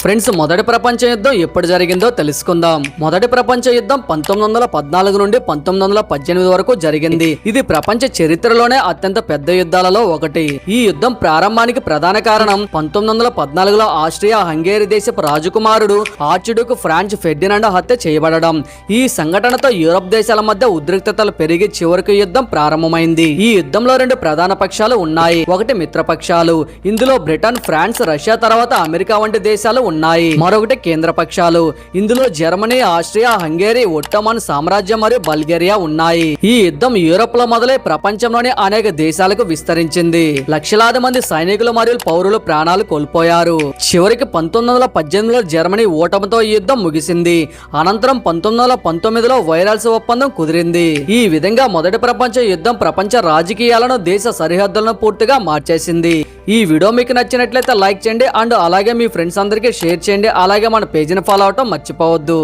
Friends, మొదటి ప్రపంచ యుద్ధం ఎప్పుడు జరిగిందో తెలుసుకుందాం. మొదటి ప్రపంచ యుద్ధం 1914 నుండి 1918 వరకు జరిగింది. ఇది ప్రపంచ చరిత్రలోనే అత్యంత పెద్ద యుద్ధాలలో ఒకటి. ఈ యుద్ధం ప్రారంభానికి ప్రధాన కారణం 1914లో ఆస్ట్రియా హంగేరీ దేశపు రాజకుమారుడు ఆర్చిడ్యూక్ ఫ్రాన్స్ ఫెర్డినాండ్ హత్య చేయబడడం. ఈ సంఘటనతో యూరప్ దేశాల మధ్య ఉద్రిక్తతలు పెరిగి చివరికి యుద్ధం ప్రారంభమైంది. ఈ యుద్ధంలో రెండు ప్రధాన పక్షాలు ఉన్నాయి. ఒకటి మిత్రపక్షాలు. ఇందులో బ్రిటన్, ఫ్రాన్స్, రష్యా తర్వాత అమెరికా వంటి దేశాలు ఉన్నాయి. మరొకటి కేంద్ర పక్షాలు. ఇందులో జర్మనీ, ఆస్ట్రియా, హంగేరీ, ఒట్టోమన్ సామ్రాజ్యం మరియు బల్గేరియా ఉన్నాయి. ఈ యుద్ధం యూరోప్ లో మొదలై ప్రపంచంలోని అనేక దేశాలకు విస్తరించింది. లక్షలాది మంది సైనికులు మరియు పౌరులు ప్రాణాలు కోల్పోయారు. చివరికి 1918లో జర్మనీ ఓటమితో ఈ యుద్ధం ముగిసింది. అనంతరం 1919లో వైరల్స్ ఒప్పందం కుదిరింది. ఈ విధంగా మొదటి ప్రపంచ యుద్ధం ప్రపంచ రాజకీయాలను, దేశ సరిహద్దులను పూర్తిగా మార్చేసింది. ఈ వీడియో మీకు నచ్చినట్లయితే లైక్ చేయండి అండ్ అలాగే మీ ఫ్రెండ్స్ అందరికీ షేర్ చేయండి. అలాగే మన పేజీని ఫాలో అవటం మర్చిపోవద్దు.